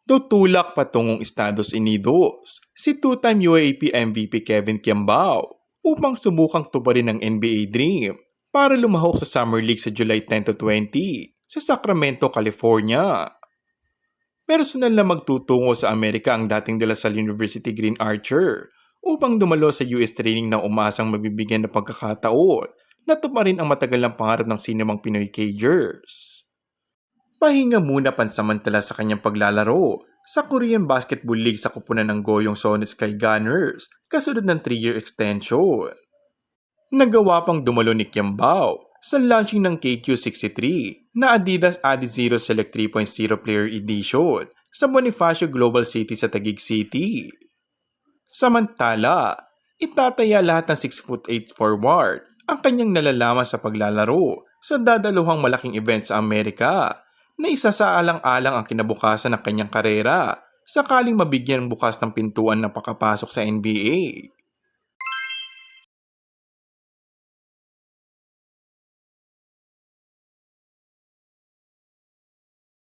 Tutulak patungong Estados Unidos si two-time UAP MVP Kevin Kiambao upang subukang tuparin ang NBA Dream para lumahok sa Summer League sa July 10 to 20 sa Sacramento, California. Personal na magtutungo sa Amerika ang dating De La Salle University Green Archer upang dumalo sa US training na umasang mabibigyan ng pagkakataon na tuparin ang matagal ng pangarap ng sinemang Pinoy Cagers. Pahinga muna pansamantala sa kanyang paglalaro sa Korean Basketball League sa kupunan ng Goyong Seoul Sky Gunners kasunod ng 3-year extension. Nagawa pang dumalo ni Kiambao sa launching ng KQ63 na Adidas Adizero Select 3.0 Player Edition sa Bonifacio Global City sa Taguig City. Samantala, itataya lahat ng 6'8" forward ang kanyang nalalaman sa paglalaro sa dadaluhang malaking event sa Amerika na isa sa alang-alang ang kinabukasan ng kanyang karera sakaling mabigyan bukas ng pintuan ng pakapasok sa NBA.